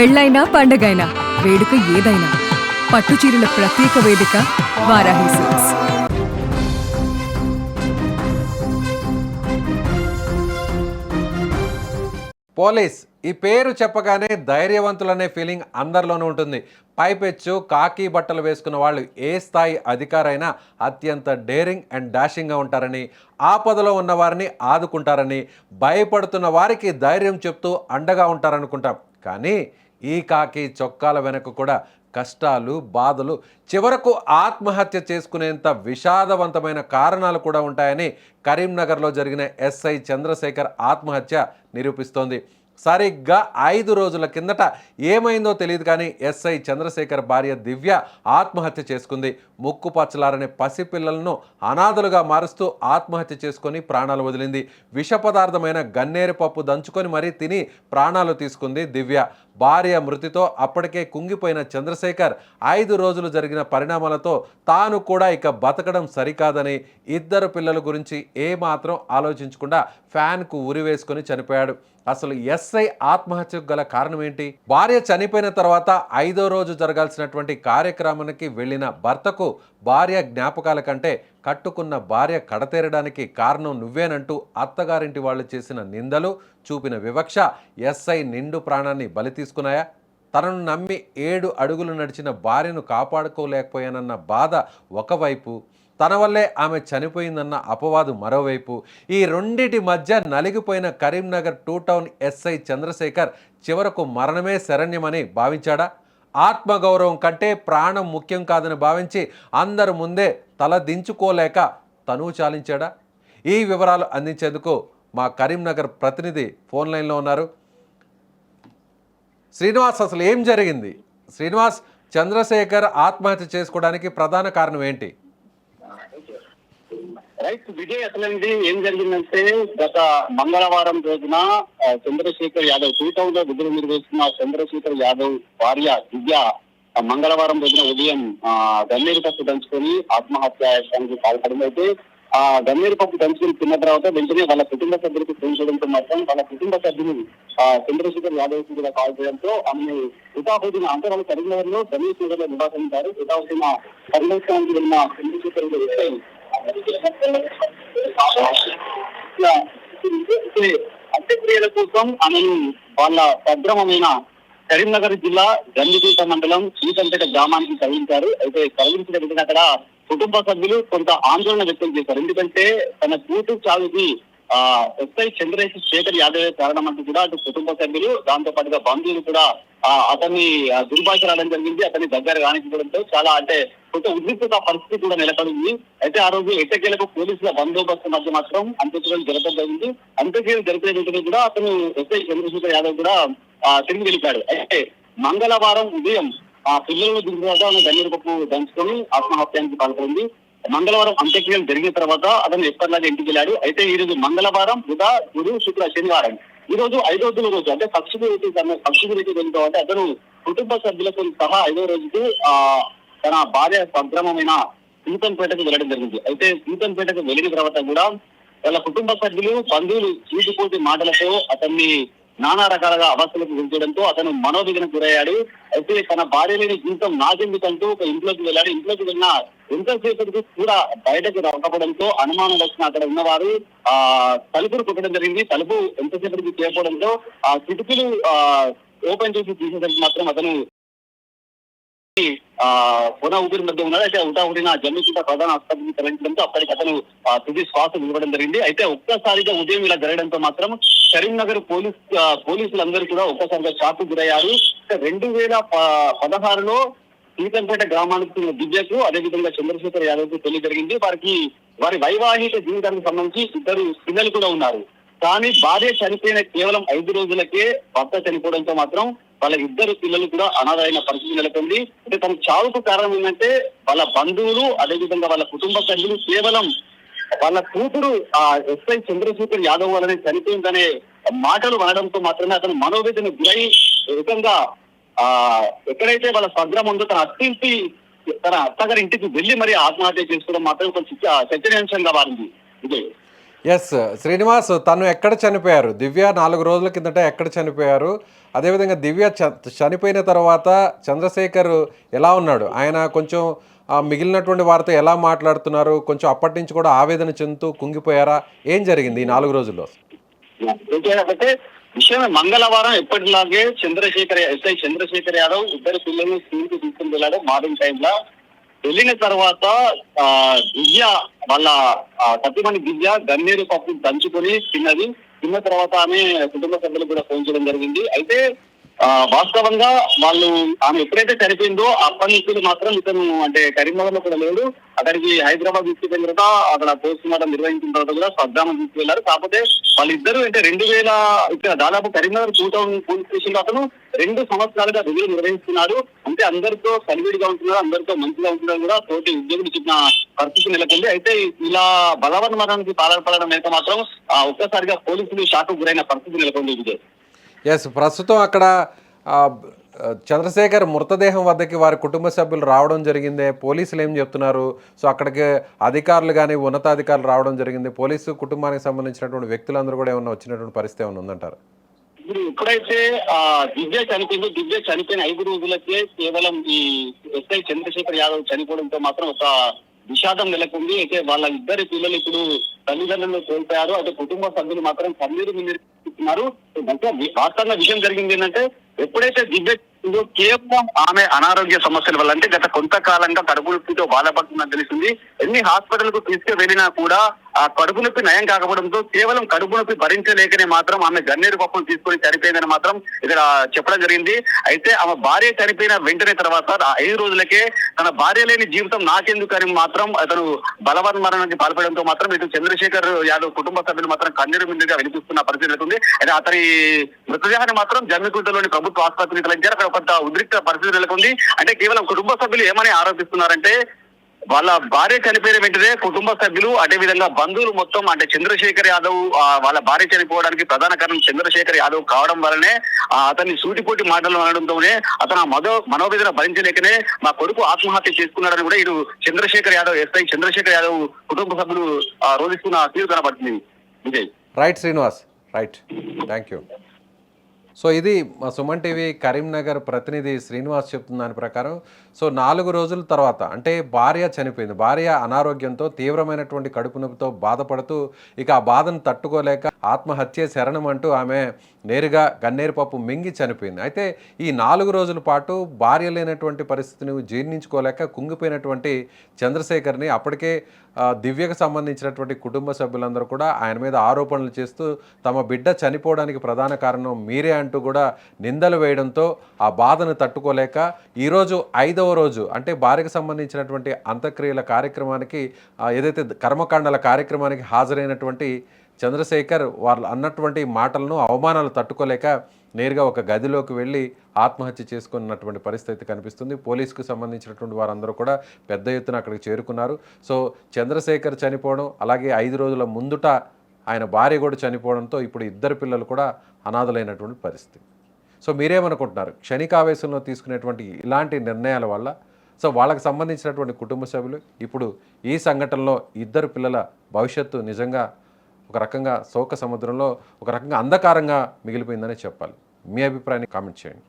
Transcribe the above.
పెళ్ళైనా పండగైనా వేడుక ఏదైనా పట్టుచీరల ప్రత్యేక వేదిక వారాహి సిల్క్స్. పోలీస్ ఈ పేరు చెప్పగానే ధైర్యవంతులనే ఫీలింగ్ అందరిలోనూ ఉంటుంది. పైపెచ్చు కాకి బట్టలు వేసుకున్న వాళ్ళు ఏ స్థాయి అధికారైనా అత్యంత డేరింగ్ అండ్ డాషింగ్గా ఉంటారని, ఆపదలో ఉన్న వారిని ఆదుకుంటారని, భయపడుతున్న వారికి ధైర్యం చెప్తూ అండగా ఉంటారనుకుంటాం. కానీ ఈ కాకి చొక్కాల వెనక కూడా కష్టాలు, బాధలు, చివరకు ఆత్మహత్య చేసుకునేంత విషాదవంతమైన కారణాలు కూడా ఉంటాయని కరీంనగర్లో జరిగిన ఎస్ఐ చంద్రశేఖర్ ఆత్మహత్య నిరూపిస్తోంది. సరిగ్గా 5 రోజుల కిందట ఏమైందో తెలియదు కానీ ఎస్ఐ చంద్రశేఖర్ భార్య దివ్య ఆత్మహత్య చేసుకుంది. ముక్కు పచ్చలారనే పసిపిల్లలను అనాథలుగా మారుస్తూ ఆత్మహత్య చేసుకొని ప్రాణాలు వదిలింది. విష పదార్థమైన గన్నేరు పప్పు దంచుకొని మరీ తిని ప్రాణాలు తీసుకుంది దివ్య. భార్య మృతితో అప్పటికే కుంగిపోయిన చంద్రశేఖర్ 5 రోజులు జరిగిన పరిణామాలతో తాను కూడా ఇక బతకడం సరికాదని, ఇద్దరు పిల్లల గురించి ఏమాత్రం ఆలోచించకుండా ఫ్యాన్కు ఉరివేసుకొని చనిపోయాడు. అసలు ఎస్ఐ ఆత్మహత్యకు గల కారణం ఏంటి? భార్య చనిపోయిన తర్వాత 5వ రోజు జరగాల్సినటువంటి కార్యక్రమానికి వెళ్ళిన భర్తకు భార్య జ్ఞాపకాల కంటే కట్టుకున్న భార్య కడతేరడానికి కారణం నువ్వేనంటూ అత్తగారింటి వాళ్ళు చేసిన నిందలు, చూపిన వివక్ష ఎస్ఐ నిండు ప్రాణాన్ని బలి తీసుకున్నాయా? తనను నమ్మి 7 అడుగులు నడిచిన భార్యను కాపాడుకోలేకపోయానన్న బాధ ఒకవైపు, తన వల్లే ఆమె చనిపోయిందన్న అపవాదు మరోవైపు. ఈ రెండిటి మధ్య నలిగిపోయిన కరీంనగర్ 2 టౌన్ ఎస్ఐ చంద్రశేఖర్ చివరకు మరణమే శరణ్యమని భావించాడా? ఆత్మగౌరవం కంటే ప్రాణం ముఖ్యం కాదని భావించి అందరి ముందే తల దించుకోలేక తనువు చాలించాడా? ఈ వివరాలు అందించేందుకు మా కరీంనగర్ ప్రతినిధి ఫోన్ లైన్లో ఉన్నారు. శ్రీనివాస్, అసలు ఏం జరిగింది? శ్రీనివాస్, చంద్రశేఖర్ ఆత్మహత్య చేసుకోవడానికి ప్రధాన కారణం ఏంటి? రైట్ విజయ్, అసలండి ఏం జరిగిందంటే గత మంగళవారం రోజున చంద్రశేఖర్ యాదవ్ 2 టౌన్ లో విధులు నిర్వహిస్తున్న చంద్రశేఖర్ యాదవ్ భార్య దివ్య మంగళవారం రోజున ఉదయం గన్నేరు పప్పు దంచుకొని ఆత్మహత్యానికి పాల్పడింది. అయితే ఆ గన్నేరు పప్పు దంచుకొని తిన్న తర్వాత వెంటనే వాళ్ళ కుటుంబ సభ్యులకు ఫోన్ చేయడంతో మాత్రం వాళ్ళ కుటుంబ సభ్యులు చంద్రశేఖర్ యాదవ్ కి కూడా కాల్ చేయడంతో ఆమె హుటాహుటిన, అంటే వాళ్ళు కరీంనగర్ లో గణేష్ లో నివాసించారు. హుటాహుటిన పరిణామానికి వెళ్ళిన చంద్రశేఖర్ అంత్యక్రియల కోసం ఆమెను వాళ్ళ భద్రమైన కరీంనగర్ జిల్లా గండిపేట మండలం శ్రీకంపేట గ్రామానికి తరలించారు. అయితే తరలించిన వెంటనే అక్కడ కుటుంబ సభ్యులు కొంత ఆందోళన వ్యక్తం చేశారు. ఎందుకంటే తన కూతురు చావుకి ఎస్ఐ చంద్రశేఖర్ యాదవ్ కారణం అంటూ కూడా అటు కుటుంబ సభ్యులు, దాంతో పాటుగా బంధువులు కూడా అతన్ని దుర్భాషలాడడం జరిగింది. అతన్ని దగ్గర కానికపోవడంతో చాలా కొంత ఉద్రిక్తత పరిస్థితి కూడా నెలకొంది. అయితే ఆ రోజు ఎట్టకేలకు పోలీసుల బందోబస్తు మధ్య మాత్రం అంత్యక్రియలు జరగడం జరిగింది. అంత్యక్రియలు జరిపే వెంటనే కూడా అతను ఎస్ఐ చంద్రశేఖర్ యాదవ్ కూడా తిరిగి వెళ్ళిపోయాడు. అయితే మంగళవారం ఉదయం పిల్లలను దిగిన తర్వాత గన్నేరు పప్పు దంచుకొని ఆత్మహత్యానికి పాల్పడింది. మంగళవారం అంత్యక్రియలు జరిగిన తర్వాత అతను ఎప్పటిలాగా ఇంటికి వెళ్ళాడు. అయితే ఈ రోజు మంగళవారం, బుధ, గురు, శుక్ర, శనివారం ఈ రోజు 5వ రోజు, అంటే పక్షి వెళ్ళిన తర్వాత అతను కుటుంబ సభ్యులతో సహా 5వ రోజుకు తన భార్య స్వగ్రామమైన సీతంపేటకు వెళ్ళడం జరిగింది. అయితే సీతంపేటకు వెళ్ళిన తర్వాత కూడా వాళ్ళ కుటుంబ సభ్యులు, బంధువులు చీటిపోటి మాటలతో అతన్ని నానా రకాలుగా అవస్థలకు గురించడంతో అతను మనోవేదనకు గురయ్యాడు. అయితే తన భార్య లేని జీవితం నాకెందుకంటూ ఒక ఇంట్లోకి వెళ్ళాడు. ఇంట్లోకి వెళ్ళిన ఎంతసేపటికి కూడా బయటకు రాకపోవడంతో అనుమానం వచ్చిన అక్కడ ఉన్నవారు తలుపులు కొట్టడం జరిగింది. తలుపు ఎంతసేపటికి చేయకపోవడంతో కిటికీలు ఓపెన్ చేసి తీసేసరికి మాత్రం అతను పునః ఊపిరి మధ్య ఉన్నాడు. అయితే ఉటాహుడిన జమ్మికుంట ప్రధాన ఆసుపత్రికి తరలించడంతో అప్పటికి అతను తుది శ్వాస ఇవ్వడం జరిగింది. అయితే ఒక్కసారిగా ఉదయం ఇలా జరగడంతో మాత్రం కరీంనగర్ పోలీసులందరూ కూడా ఒక్కసారిగా షాక్ గురయ్యారు. 2016లో సీతంపేట గ్రామానికి దివ్యకు, అదేవిధంగా చంద్రశేఖర్ యాదవ్ కు పెళ్లి జరిగింది. వారి వైవాహిక జీవితానికి సంబంధించి 2 పిల్లలు కూడా ఉన్నారు. కానీ భార్య చనిపోయిన కేవలం 5 రోజులకే భర్త చనిపోవడంతో మాత్రం వాళ్ళ 2 పిల్లలు కూడా అనాథైన పరిస్థితి నెలకొంది. అంటే తన చావుకు కారణం ఏంటంటే వాళ్ళ బంధువులు, అదేవిధంగా వాళ్ళ కుటుంబ సభ్యులు కేవలం వాళ్ళ కూతురు ఎస్ఐ చంద్రశేఖర్ యాదవ్ వల్లనే చనిపోయిందనే మాటలు అనడంతో మాత్రమే అతను మనోవేదన గురై ఏకంగా ఎక్కడైతే వాళ్ళ స్వగ్రామం ఉందో తన అత్తగారి ఇంటికి వెళ్లి మరి ఆత్మహత్య చేసుకోవడం మాత్రం కొంచెం చర్చనీయాంశంగా మారింది. ఇదే ఎస్ శ్రీనివాస్, తను ఎక్కడ చనిపోయారు? దివ్య 4 రోజుల కిందట ఎక్కడ చనిపోయారు? అదేవిధంగా దివ్య చనిపోయిన తర్వాత చంద్రశేఖర్ ఎలా ఉన్నాడు? ఆయన కొంచెం మిగిలినటువంటి వారితో ఎలా మాట్లాడుతున్నారు? కొంచెం అప్పటి నుంచి కూడా ఆవేదన చెందుతూ కుంగిపోయారా? ఏం జరిగింది ఈ 4 రోజుల్లో? అయితే విషయం మంగళవారం ఎప్పటిలాగే ఎస్ఐ చంద్రశేఖర్ యాదవ్ ఇద్దరు పిల్లల్ని స్కూల్ కి తీసుకుని వెళ్ళాడు మార్నింగ్ టైంలో. వెళ్ళిన తర్వాత దివ్య వాళ్ళ సతీమణి దివ్య గన్నేరు పప్పు దంచుకొని తిన్న తర్వాత ఆమె కుటుంబ సభ్యులకు కూడా ఫోన్ చేయడం జరిగింది. అయితే వాస్తవంగా వాళ్ళు ఆమె ఎప్పుడైతే చనిపోయిందో అప్పటి నుంచి మాత్రం ఇతను అంటే కరీంనగర్ లో కూడా లేడు. అక్కడికి హైదరాబాద్ తీసుకెళ్ళిన తర్వాత అక్కడ పోస్ట్ మార్టం నిర్వహించిన తర్వాత కూడా స్వగ్రామం తీసుకెళ్లారు. కాకపోతే వాళ్ళిద్దరూ అంటే 2000 ఇక్కడ దాదాపు కరీంనగర్ 2000 పోలీస్ స్టేషన్ లో అతను 2 సంవత్సరాలుగా విధులు నిర్వహిస్తున్నాడు. అంటే అందరితో కలివిడిగా ఉంటున్నారు, అందరితో మంచిగా ఉంటున్నారు కూడా తోటి ఉద్యోగులు చెప్పిన పరిస్థితి నెలకొంది. అయితే ఇలా బలవన్మరణానికి పాల్పడడం అయితే మాత్రం ఒక్కసారిగా పోలీసులు షాక్ గురైన పరిస్థితి నెలకొంది. విజయ్, ఎస్, ప్రస్తుతం అక్కడ చంద్రశేఖర్ మృతదేహం వద్దకి వారి కుటుంబ సభ్యులు రావడం జరిగింది. పోలీసులు ఏం చెప్తున్నారు? సో అక్కడికి అధికారులు కానీ ఉన్నతాధికారులు రావడం జరిగింది. పోలీసు కుటుంబానికి సంబంధించినటువంటి వ్యక్తులందరూ కూడా ఏమన్నా వచ్చినటువంటి పరిస్థితి ఏమన్నా ఉందంటారు? ఇప్పుడు ఎప్పుడైతే దివ్య చనిపోయిన 5 రోజులకే కేవలం ఈ ఎస్ఐ చంద్రశేఖర్ యాదవ్ చనిపోవడంతో మాత్రం ఒక విషాదం నెలకొంది. అయితే వాళ్ళ ఇద్దరి పిల్లలు ఇప్పుడు తల్లిదండ్రులను కోల్పోయారు. అయితే కుటుంబ సభ్యులు మాత్రం కన్నీరు మిన్నీరుతున్నారు. వాస్తవంగా విషయం జరిగింది ఏంటంటే ఎప్పుడైతే దివ్య కేవలం ఆమె అనారోగ్య సమస్యల వల్ల అంటే గత కొంతకాలంగా కడుపు నొప్పితో బాధపడుతుందని తెలిసింది. ఎన్ని హాస్పిటల్ కు తీసుకువెళ్ళినా కూడా ఆ కడుపు నొప్పి నయం కాకపోవడంతో కేవలం కడుపు నొప్పి భరించలేకనే మాత్రం ఆమె గన్నేరు పప్పును తీసుకొని చనిపోయిందని మాత్రం ఇక్కడ చెప్పడం జరిగింది. అయితే ఆమె భార్య చనిపోయిన వెంటనే తర్వాత 5 రోజులకే తన భార్య లేని జీవితం నాకెందుకని మాత్రం అతను బలవన్మరణానికి పాల్పడడంతో మాత్రం ఇటు చంద్రశేఖర్ యాదవ్ కుటుంబ సభ్యులు మాత్రం కన్నీరు మిన్నీరుగా వినిపిస్తున్న పరిస్థితి నెలకొంది. అయితే అతని మృతదేహాన్ని మాత్రం జమ్మికుంటలోని ప్రభుత్వ ఆసుపత్రికి తరలించారు. అక్కడ కొంత ఉద్రిక్త పరిస్థితి నెలకొంది. అంటే కేవలం కుటుంబ సభ్యులు ఏమని ఆరోపిస్తున్నారంటే వాళ్ళ భార్య చనిపోయిన వెంటనే కుటుంబ సభ్యులు అదే విధంగా బంధువులు మొత్తం అంటే చంద్రశేఖర్ యాదవ్ వాళ్ళ భార్య చనిపోవడానికి ప్రధాన కారణం చంద్రశేఖర్ యాదవ్ కావడం వల్లనే అతన్ని సూటిపోటి మాటలు అనడంతోనే అతను మనోవేదన భరించలేకనే మా కొడుకు ఆత్మహత్య చేసుకున్నాడని కూడా ఇటు చంద్రశేఖర్ యాదవ్ ఎస్ఐ చంద్రశేఖర్ యాదవ్ కుటుంబ సభ్యులు రోధిస్తున్న తీరు కనబడుతుంది. Vijay, right Srinivas, right, thank you. So ఇది మా సుమన్ టీవీ కరీంనగర్ ప్రతినిధి శ్రీనివాస్ చెప్తున్న దాని ప్రకారం. సో 4 రోజుల తర్వాత అంటే భార్య చనిపోయింది. భార్య అనారోగ్యంతో తీవ్రమైనటువంటి కడుపు నొప్పితో బాధపడుతూ ఇక ఆ బాధను తట్టుకోలేక ఆత్మహత్య శరణం అంటూ ఆమె నేరుగా గన్నేరు పప్పు మింగి చనిపోయింది. అయితే ఈ 4 రోజుల పాటు భార్య లేనటువంటి పరిస్థితిని జీర్ణించుకోలేక కుంగిపోయినటువంటి చంద్రశేఖర్ని అప్పటికే దివ్యకు సంబంధించినటువంటి కుటుంబ సభ్యులందరూ కూడా ఆయన మీద ఆరోపణలు చేస్తూ తమ బిడ్డ చనిపోవడానికి ప్రధాన కారణం మీరే అంటూ కూడా నిందలు వేయడంతో ఆ బాధను తట్టుకోలేక ఈరోజు 5వ రోజు అంటే భార్యకు సంబంధించినటువంటి అంత్యక్రియల కార్యక్రమానికి ఏదైతే కర్మకాండల కార్యక్రమానికి హాజరైనటువంటి చంద్రశేఖర్ వాళ్ళు అన్నటువంటి మాటలను అవమానాలు తట్టుకోలేక నేరుగా ఒక గదిలోకి వెళ్ళి ఆత్మహత్య చేసుకున్నటువంటి పరిస్థితి కనిపిస్తుంది. పోలీసుకు సంబంధించినటువంటి వారందరూ కూడా పెద్ద ఎత్తున అక్కడికి చేరుకున్నారు. సో చంద్రశేఖర్ చనిపోవడం అలాగే 5 రోజుల ముందుట ఆయన భార్య కూడా చనిపోవడంతో ఇప్పుడు ఇద్దరు పిల్లలు కూడా అనాథలైనటువంటి పరిస్థితి. సో మీరేమనుకుంటున్నారు? క్షణికావేశంలో తీసుకునేటువంటి ఇలాంటి నిర్ణయాల వల్ల సో వాళ్ళకి సంబంధించినటువంటి కుటుంబ సభ్యులు ఇప్పుడు ఈ సంఘటనలో ఇద్దరు పిల్లల భవిష్యత్తు నిజంగా ఒక రకంగా శోక సముద్రంలో ఒక రకంగా అంధకారంగా మిగిలిపోయిందనే చెప్పాలి. మీ అభిప్రాయాన్ని కామెంట్ చేయండి.